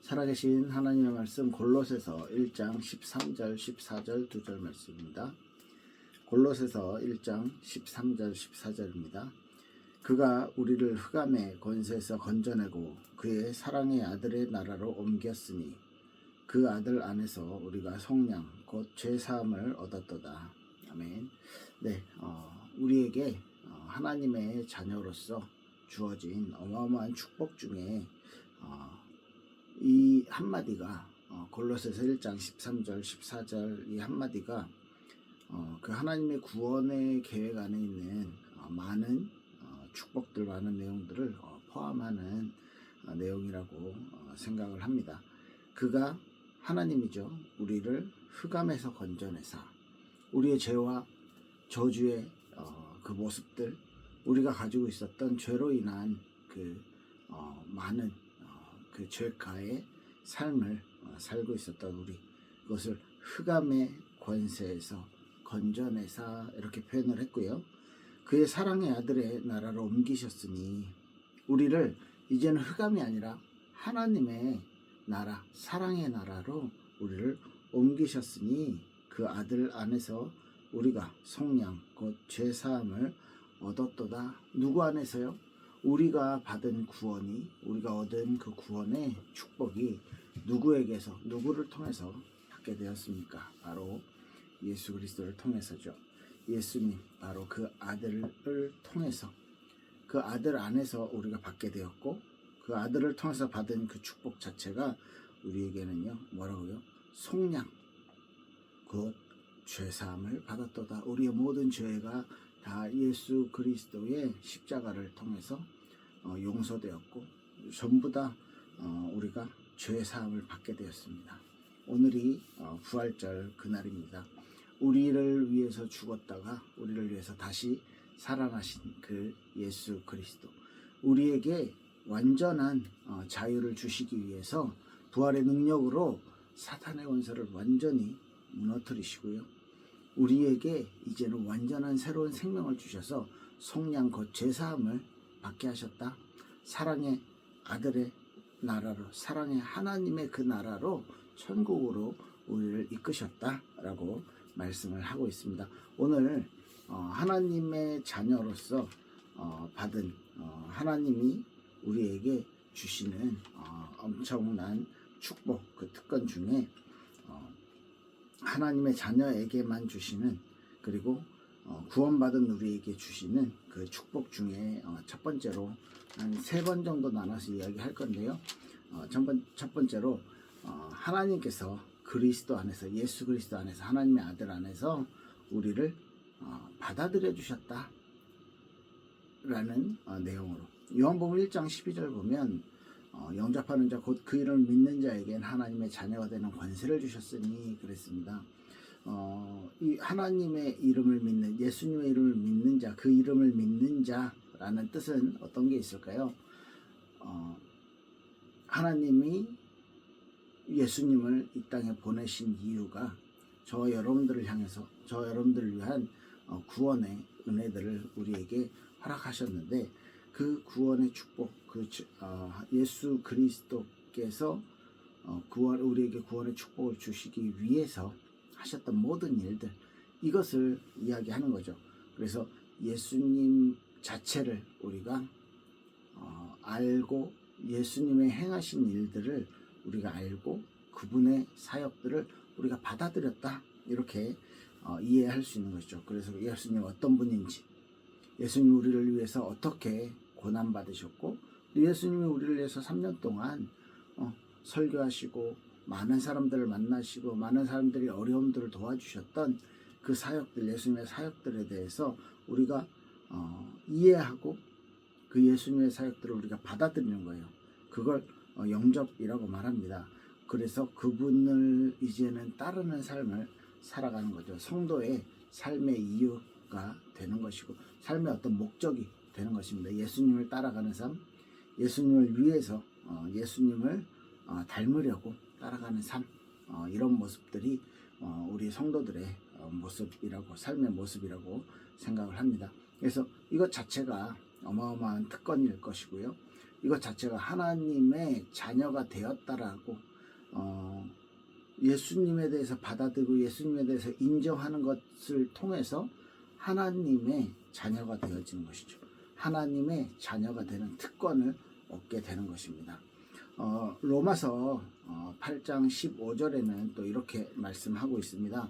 살아계신 하나님의 말씀 골로새서 1장 13절 14절 2절 말씀입니다. 골로새서 1장 13절 14절입니다. 그가 우리를 흑암의 권세에서 건져내고 그의 사랑의 아들의 나라로 옮겼으니 그 아들 안에서 우리가 속량 곧 죄사함을 얻었도다. 아멘. 네, 우리에게 하나님의 자녀로서 주어진 어마어마한 축복 중에 이 한마디가 골로새서 1장 13절 14절 이 한마디가 그 하나님의 구원의 계획 안에 있는 많은 축복들, 많은 내용들을 포함하는 내용이라고 생각을 합니다. 그가 하나님이죠. 우리를 흑암에서 건져내사 우리의 죄와 저주의 그 모습들, 우리가 가지고 있었던 죄로 인한 그 많은 그 죄가의 삶을 살고 있었던 우리, 그것을 흑암의 권세에서 건져내사 이렇게 표현을 했고요. 그의 사랑의 아들의 나라로 옮기셨으니 우리를 이제는 흑암이 아니라 하나님의 나라, 사랑의 나라로 우리를 옮기셨으니 그 아들 안에서 우리가 속량 곧 죄사함을 얻었도다. 누구 안에서요? 우리가 받은 구원이, 우리가 얻은 그 구원의 축복이 누구에게서, 누구를 통해서 받게 되었습니까? 바로 예수 그리스도를 통해서죠. 예수님, 바로 그 아들을 통해서, 그 아들 안에서 우리가 받게 되었고, 그 아들을 통해서 받은 그 축복 자체가 우리에게는요, 뭐라고요? 속량, 곧 죄사함을 받았도다. 우리의 모든 죄가 다 예수 그리스도의 십자가를 통해서 용서되었고 전부 다 우리가 죄사함을 받게 되었습니다. 오늘이 부활절 그날입니다. 우리를 위해서 죽었다가 우리를 위해서 다시 살아나신 그 예수 그리스도, 우리에게 완전한 자유를 주시기 위해서 부활의 능력으로 사탄의 원수를 완전히 무너뜨리시고요, 우리에게 이제는 완전한 새로운 생명을 주셔서 속량 곧 죄사함을 받게 하셨다. 사랑의 아들의 나라로, 사랑의 하나님의 그 나라로, 천국으로 우리를 이끄셨다라고 말씀을 하고 있습니다. 오늘 하나님의 자녀로서 받은 하나님이 우리에게 주시는 엄청난 축복, 그 특권 중에 하나님의 자녀에게만 주시는, 그리고 구원받은 우리에게 주시는 그 축복 중에 첫 번째로 한 3번 정도 나눠서 이야기할 건데요. 첫 번째로 하나님께서 그리스도 안에서, 예수 그리스도 안에서, 하나님의 아들 안에서 우리를 받아들여 주셨다 라는 내용으로, 요한복음 1장 12절 보면 영접하는 자 곧 그 이름을 믿는 자에겐 하나님의 자녀가 되는 권세를 주셨으니 그랬습니다. 이 하나님의 이름을 믿는, 예수님의 이름을 믿는 자, 그 이름을 믿는 자라는 뜻은 어떤 게 있을까요? 하나님이 예수님을 이 땅에 보내신 이유가 저와 여러분들을 향해서, 저와 여러분들을 위한 구원의 은혜들을 우리에게 허락하셨는데, 그 구원의 축복, 예수 그리스도께서 우리에게 구원의 축복을 주시기 위해서 하셨던 모든 일들, 이것을 이야기하는 거죠. 그래서 예수님 자체를 우리가 알고, 예수님의 행하신 일들을 우리가 알고, 그분의 사역들을 우리가 받아들였다, 이렇게 이해할 수 있는 것이죠. 그래서 예수님 어떤 분인지, 예수님 우리를 위해서 어떻게 고난받으셨고, 예수님이 우리를 위해서 3년 동안 설교하시고 많은 사람들을 만나시고 많은 사람들이 어려움들을 도와주셨던 그 사역들, 예수님의 사역들에 대해서 우리가 이해하고 그 예수님의 사역들을 우리가 받아들이는 거예요. 그걸 영접이라고 말합니다. 그래서 그분을 이제는 따르는 삶을 살아가는 거죠. 성도의 삶의 이유가 되는 것이고, 삶의 어떤 목적이 되는 것입니다. 예수님을 따라가는 삶, 예수님을 위해서 예수님을 닮으려고 따라가는 삶, 이런 모습들이 우리 성도들의 모습이라고, 삶의 모습이라고 생각을 합니다. 그래서 이것 자체가 어마어마한 특권일 것이고요. 이것 자체가 하나님의 자녀가 되었다라고 예수님에 대해서 받아들이고 예수님에 대해서 인정하는 것을 통해서 하나님의 자녀가 되어지는 것이죠. 하나님의 자녀가 되는 특권을 얻게 되는 것입니다. 로마서 8장 15절에는 또 이렇게 말씀하고 있습니다.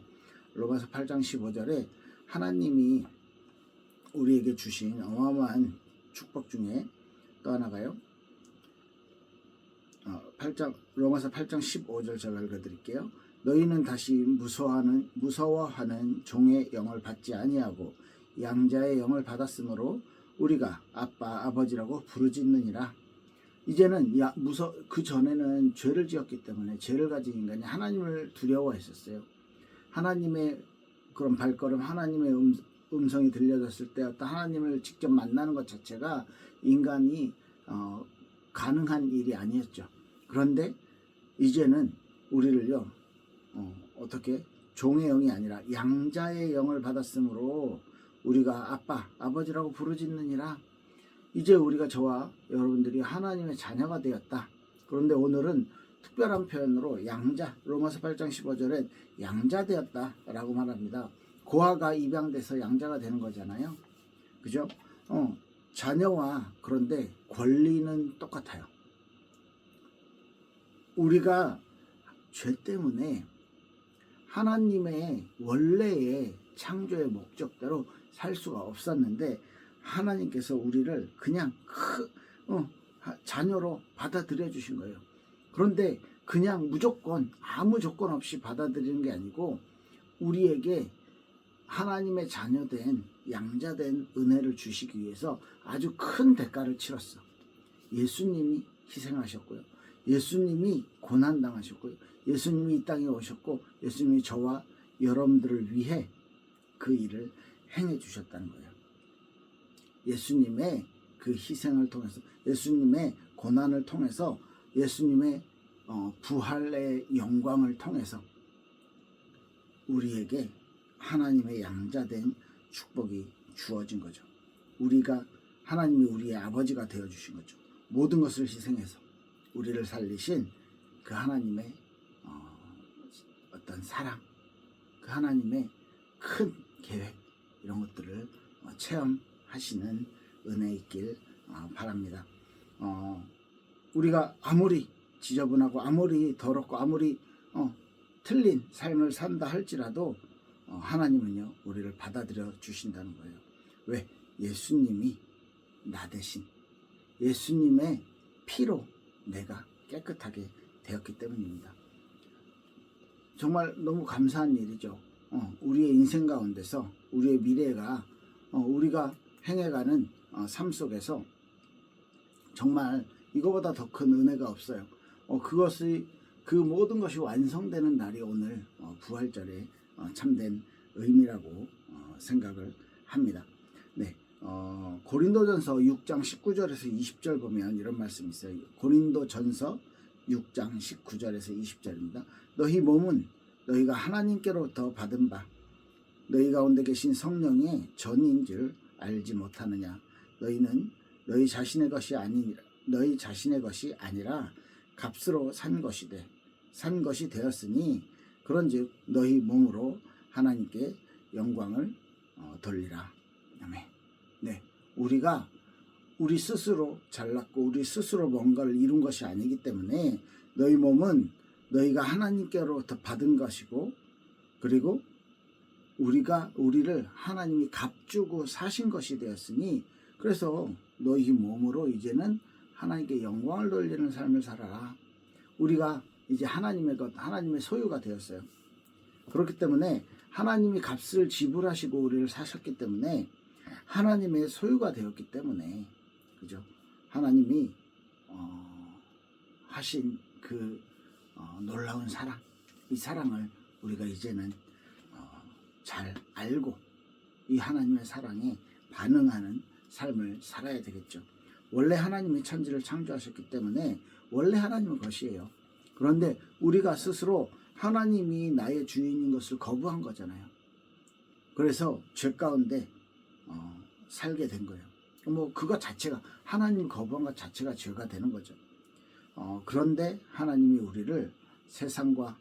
로마서 8장 15절에 하나님이 우리에게 주신 어마어마한 축복 중에 또 하나가요. 로마서 8장 15절 제가 읽어드릴게요. 너희는 다시 무서워하는 종의 영을 받지 아니하고 양자의 영을 받았으므로 우리가 아빠 아버지라고 부르짖느니라. 이제는 그 전에는 죄를 지었기 때문에 죄를 가진 인간이 하나님을 두려워했었어요. 하나님의 그런 발걸음, 하나님의 음성이 들려졌을 때 어떤 하나님을 직접 만나는 것 자체가 인간이 가능한 일이 아니었죠. 그런데 이제는 우리를요 어떻게 종의 영이 아니라 양자의 영을 받았으므로 우리가 아빠 아버지라고 부르짖느니라. 이제 우리가 저와 여러분들이 하나님의 자녀가 되었다. 그런데 오늘은 특별한 표현으로 양자, 로마서 8장 15절에 양자 되었다 라고 말합니다. 고아가 입양돼서 양자가 되는 거잖아요. 그죠? 자녀와 그런데 권리는 똑같아요. 우리가 죄 때문에 하나님의 원래의 창조의 목적대로 살 수가 없었는데 하나님께서 우리를 그냥 자녀로 받아들여 주신 거예요. 그런데 그냥 무조건 아무 조건 없이 받아들이는 게 아니고 우리에게 하나님의 자녀된 양자된 은혜를 주시기 위해서 아주 큰 대가를 치렀어. 예수님이 희생하셨고요. 예수님이 고난당하셨고요. 예수님이 이 땅에 오셨고 예수님이 저와 여러분들을 위해 그 일을 행해 주셨다는 거예요. 예수님의 그 희생을 통해서 예수님의 고난을 통해서 예수님의 부활의 영광을 통해서 우리에게 하나님의 양자된 축복이 주어진 거죠. 하나님이 우리의 아버지가 되어주신 거죠. 모든 것을 희생해서 우리를 살리신 그 하나님의 어떤 사랑, 그 하나님의 큰 계획, 이런 것들을 체험하시는 은혜 있길 바랍니다. 우리가 아무리 지저분하고 아무리 더럽고 아무리 틀린 삶을 산다 할지라도 하나님은요 우리를 받아들여 주신다는 거예요. 왜? 예수님이 나 대신 예수님의 피로 내가 깨끗하게 되었기 때문입니다. 정말 너무 감사한 일이죠. 우리의 인생 가운데서 우리의 미래가 우리가 행해가는 삶 속에서 정말 이거보다 더 큰 은혜가 없어요. 그 모든 것이 완성되는 날이 오늘 부활절의 참된 의미라고 생각을 합니다. 네, 고린도전서 6장 19절에서 20절 보면 이런 말씀이 있어요. 고린도전서 6장 19절에서 20절입니다. 너희 몸은 너희가 하나님께로부터 받은 바 너희 가운데 계신 성령의 전인 줄 알지 못하느냐. 너희는 너희 자신의 것이 아니라 값으로 산 것이 되었으니 그런즉 너희 몸으로 하나님께 영광을 돌리라. 아멘. 네, 우리가 우리 스스로 잘났고 우리 스스로 뭔가를 이룬 것이 아니기 때문에 너희 몸은 너희가 하나님께로부터 받은 것이고 그리고 우리를 하나님이 값주고 사신 것이 되었으니 그래서 너희 몸으로 이제는 하나님께 영광을 돌리는 삶을 살아라. 우리가 이제 하나님의 소유가 되었어요. 그렇기 때문에 하나님이 값을 지불하시고 우리를 사셨기 때문에 하나님의 소유가 되었기 때문에 그죠? 하나님이 하신 그 놀라운 사랑, 이 사랑을 우리가 이제는 잘 알고 이 하나님의 사랑에 반응하는 삶을 살아야 되겠죠. 원래 하나님이 천지를 창조하셨기 때문에 원래 하나님은 것이에요. 그런데 우리가 스스로 하나님이 나의 주인인 것을 거부한 거잖아요. 그래서 죄 가운데 살게 된 거예요. 뭐 그것 자체가 하나님 거부한 것 자체가 죄가 되는 거죠. 그런데 하나님이 우리를 세상과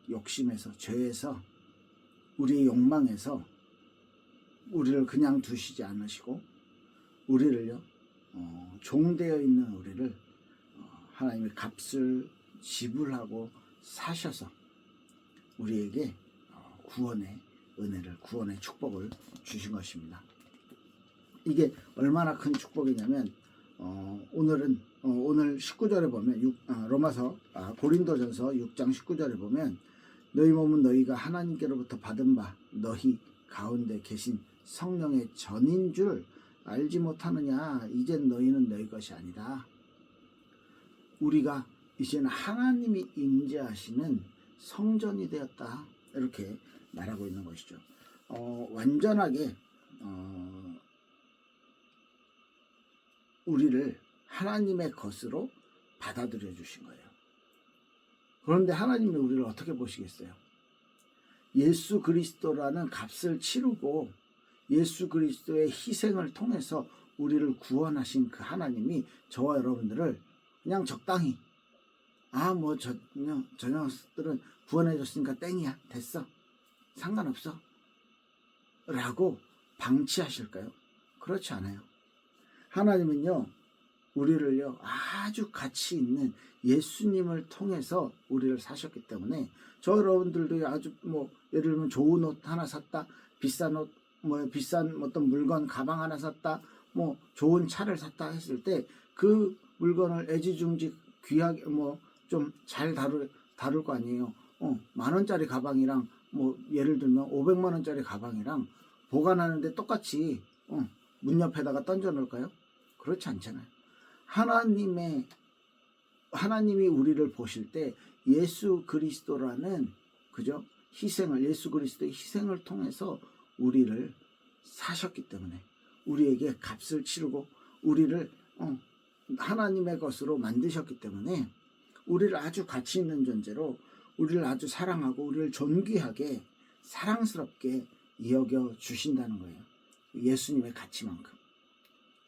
욕심에서, 죄에서, 우리의 욕망에서 우리를 그냥 두시지 않으시고 우리를요, 종되어 있는 우리를 하나님의 값을 지불하고 사셔서 우리에게 구원의 은혜를, 구원의 축복을 주신 것입니다. 이게 얼마나 큰 축복이냐면 오늘 19절에 보면 고린도전서 6장 19절에 보면 너희 몸은 너희가 하나님께로부터 받은 바 너희 가운데 계신 성령의 전인 줄 알지 못하느냐. 이젠 너희는 너희 것이 아니다. 우리가 이제는 하나님이 임재하시는 성전이 되었다. 이렇게 말하고 있는 것이죠. 완전하게 우리를 하나님의 것으로 받아들여 주신 거예요. 그런데 하나님이 우리를 어떻게 보시겠어요? 예수 그리스도라는 값을 치르고 예수 그리스도의 희생을 통해서 우리를 구원하신 그 하나님이 저와 여러분들을 그냥 적당히 저 녀석들은 구원해 줬으니까 땡이야, 됐어, 상관없어 라고 방치하실까요? 그렇지 않아요. 하나님은요, 우리를요 아주 가치 있는 예수님을 통해서 우리를 사셨기 때문에 저 여러분들도 아주 예를 들면 좋은 옷 하나 샀다, 비싼 옷, 비싼 어떤 물건, 가방 하나 샀다, 좋은 차를 샀다 했을 때 그 물건을 애지중지 귀하게 좀 잘 다룰 거 아니에요. 10,000원짜리 가방이랑 예를 들면 500만 원짜리 가방이랑 보관하는데 똑같이 문 옆에다가 던져 놓을까요? 그렇지 않잖아요. 하나님이 우리를 보실 때 예수 그리스도라는 예수 그리스도의 희생을 통해서 우리를 사셨기 때문에, 우리에게 값을 치르고 우리를 하나님의 것으로 만드셨기 때문에 우리를 아주 가치 있는 존재로, 우리를 아주 사랑하고 우리를 존귀하게 사랑스럽게 여겨 주신다는 거예요. 예수님의 가치만큼.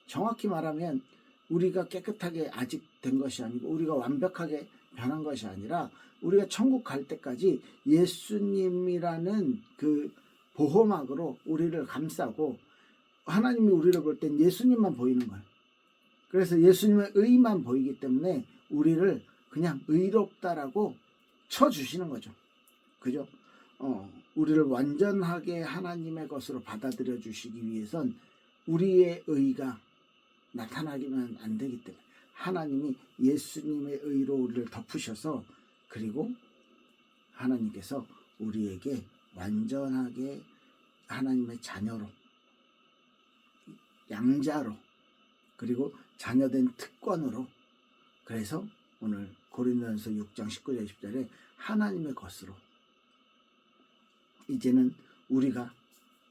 정확히 말하면 우리가 깨끗하게 아직 된 것이 아니고 우리가 완벽하게 변한 것이 아니라 우리가 천국 갈 때까지 예수님이라는 그 보호막으로 우리를 감싸고, 하나님이 우리를 볼 땐 예수님만 보이는 거예요. 그래서 예수님의 의만 보이기 때문에 우리를 그냥 의롭다라고 쳐주시는 거죠. 그죠? 우리를 완전하게 하나님의 것으로 받아들여 주시기 위해선 우리의 의가 나타나기만 안 되기 때문에 하나님이 예수님의 의로 우리를 덮으셔서, 그리고 하나님께서 우리에게 완전하게 하나님의 자녀로, 양자로, 그리고 자녀된 특권으로, 그래서 오늘 고린도전서 6장 19절 20절에 하나님의 것으로, 이제는 우리가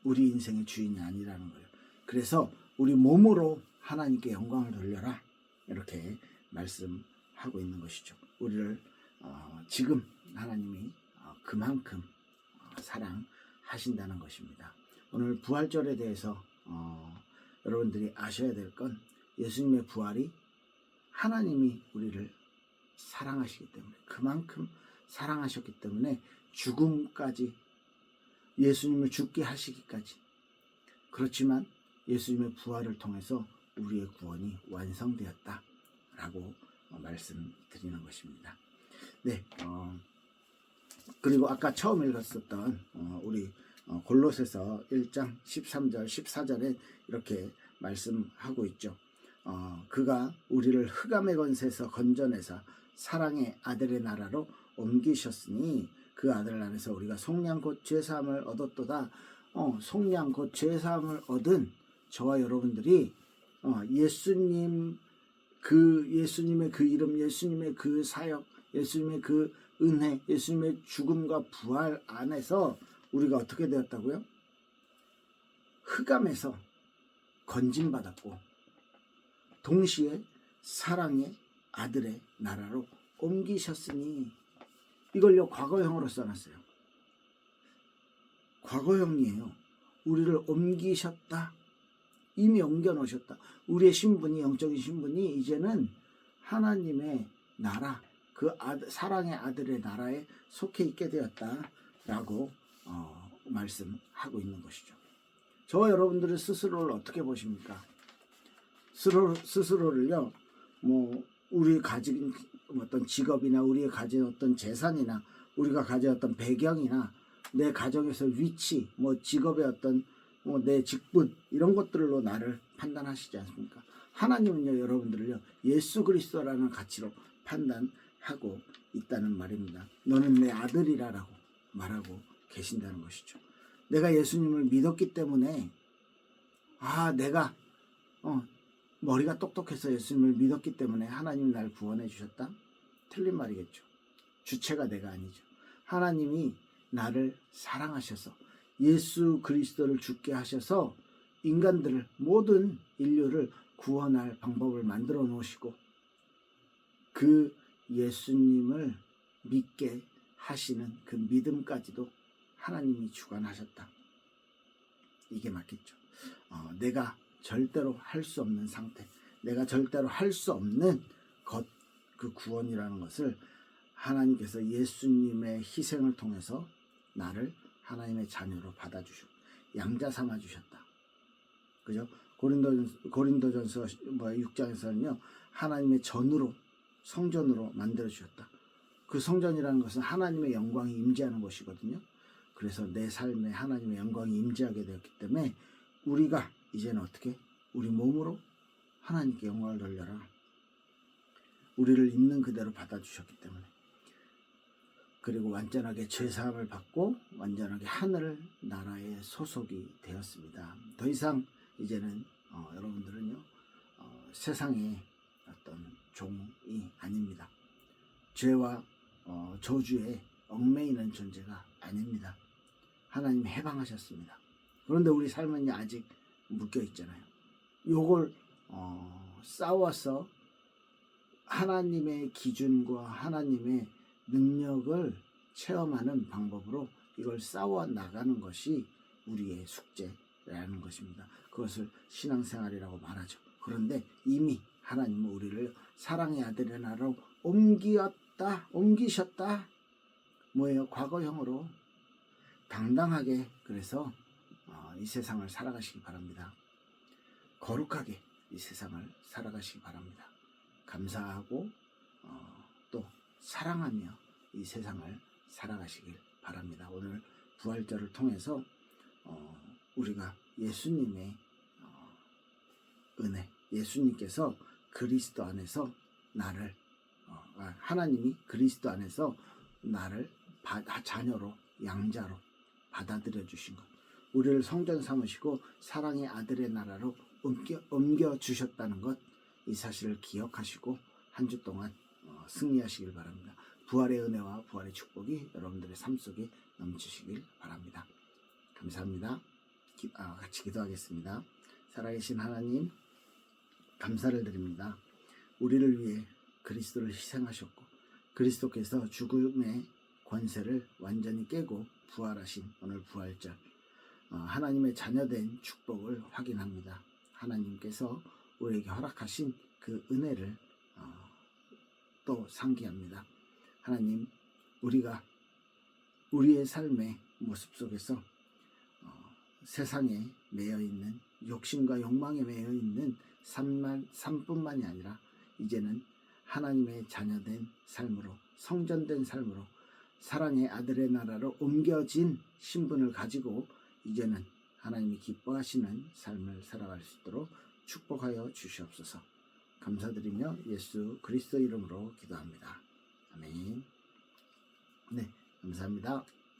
우리 인생의 주인이 아니라는 거예요. 그래서 우리 몸으로 하나님께 영광을 돌려라, 이렇게 말씀하고 있는 것이죠. 우리를 지금 하나님이 그만큼 사랑하신다는 것입니다. 오늘 부활절에 대해서 여러분들이 아셔야 될 건, 예수님의 부활이 하나님이 우리를 사랑하시기 때문에, 그만큼 사랑하셨기 때문에 죽음까지, 예수님을 죽게 하시기까지, 그렇지만 예수님의 부활을 통해서 우리의 구원이 완성되었다라고 말씀드리는 것입니다. 네, 그리고 아까 처음 읽었었던 우리 골로새서 1장 13절 14절에 이렇게 말씀하고 있죠. 그가 우리를 흑암의 권세에서 건져내사 사랑의 아들의 나라로 옮기셨으니 그 아들 안에서 우리가 속량 곧 죄사함을 얻었도다. 속량 곧 죄사함을 얻은 저와 여러분들이 예수님의 그 이름, 예수님의 그 사역, 예수님의 그 은혜, 예수님의 죽음과 부활 안에서 우리가 어떻게 되었다고요? 흑암에서 건진받았고 동시에 사랑의 아들의 나라로 옮기셨으니, 이걸요 과거형으로 써놨어요. 과거형이에요. 우리를 옮기셨다. 이미 옮겨 놓으셨다. 우리의 신분이, 영적인 신분이 이제는 하나님의 나라, 그 사랑의 아들의 나라에 속해 있게 되었다라고 말씀하고 있는 것이죠. 저와 여러분들은 스스로를 어떻게 보십니까? 스스로를요, 우리 가진 어떤 직업이나 우리가 가진 어떤 재산이나 우리가 가진 어떤 배경이나 내 가정에서 위치, 직업의 어떤 내 직분, 이런 것들로 나를 판단하시지 않습니까? 하나님은요, 여러분들을요, 예수 그리스도라는 가치로 판단하고 있다는 말입니다. 너는 내 아들이라고 말하고 계신다는 것이죠. 내가 예수님을 믿었기 때문에, 내가 머리가 똑똑해서 예수님을 믿었기 때문에 하나님이 날 구원해 주셨다? 틀린 말이겠죠. 주체가 내가 아니죠. 하나님이 나를 사랑하셔서 예수 그리스도를 죽게 하셔서 인간들을, 모든 인류를 구원할 방법을 만들어 놓으시고 그 예수님을 믿게 하시는 그 믿음까지도 하나님이 주관하셨다. 이게 맞겠죠. 내가 절대로 할 수 없는 상태, 내가 절대로 할 수 없는 것, 그 구원이라는 것을 하나님께서 예수님의 희생을 통해서 나를 하나님의 자녀로 받아주셨고 양자 삼아 주셨다. 그죠? 고린도전서 6장에서는요, 하나님의 전으로, 성전으로 만들어 주셨다. 그 성전이라는 것은 하나님의 영광이 임재하는 곳이거든요. 그래서 내 삶에 하나님의 영광이 임재하게 되었기 때문에 우리가 이제는 어떻게? 우리 몸으로 하나님께 영광을 돌려라. 우리를 있는 그대로 받아주셨기 때문에. 그리고 완전하게 죄사함을 받고 완전하게 하늘 나라에 소속이 되었습니다. 더 이상 이제는 여러분들은요, 세상의 어떤 종이 아닙니다. 죄와 저주에 얽매이는 존재가 아닙니다. 하나님 해방하셨습니다. 그런데 우리 삶은 아직 묶여 있잖아요. 요걸 싸워서 하나님의 기준과 하나님의 능력을 체험하는 방법으로 이걸 싸워 나가는 것이 우리의 숙제라는 것입니다. 그것을 신앙생활이라고 말하죠. 그런데 이미 하나님은 우리를 사랑의 아들의 나라로 옮기셨다. 뭐예요? 과거형으로 당당하게, 그래서 이 세상을 살아가시기 바랍니다. 거룩하게 이 세상을 살아가시기 바랍니다. 감사하고 또 사랑하며 이 세상을 살아가시길 바랍니다. 오늘 부활절을 통해서 우리가 예수님의 은혜, 예수님께서 그리스도 안에서 나를 하나님이 그리스도 안에서 나를 자녀로, 양자로 받아들여 주신 것, 우리를 성전 삼으시고 사랑의 아들의 나라로 옮겨 주셨다는 것, 이 사실을 기억하시고 한 주 동안 승리하시길 바랍니다. 부활의 은혜와 부활의 축복이 여러분들의 삶 속에 넘치시길 바랍니다. 감사합니다. 같이 기도하겠습니다. 살아계신 하나님, 감사를 드립니다. 우리를 위해 그리스도를 희생하셨고 그리스도께서 죽음의 권세를 완전히 깨고 부활하신 오늘 부활절, 하나님의 자녀된 축복을 확인합니다. 하나님께서 우리에게 허락하신 그 은혜를 또 상기합니다. 하나님, 우리가 우리의 삶의 모습 속에서 세상에 매여있는 욕심과 욕망에 매여있는 삶뿐만이 아니라 이제는 하나님의 자녀된 삶으로, 성전된 삶으로, 사랑의 아들의 나라로 옮겨진 신분을 가지고 이제는 하나님이 기뻐하시는 삶을 살아갈 수 있도록 축복하여 주시옵소서. 감사드리며 예수 그리스도 이름으로 기도합니다. 아멘. 네, 감사합니다.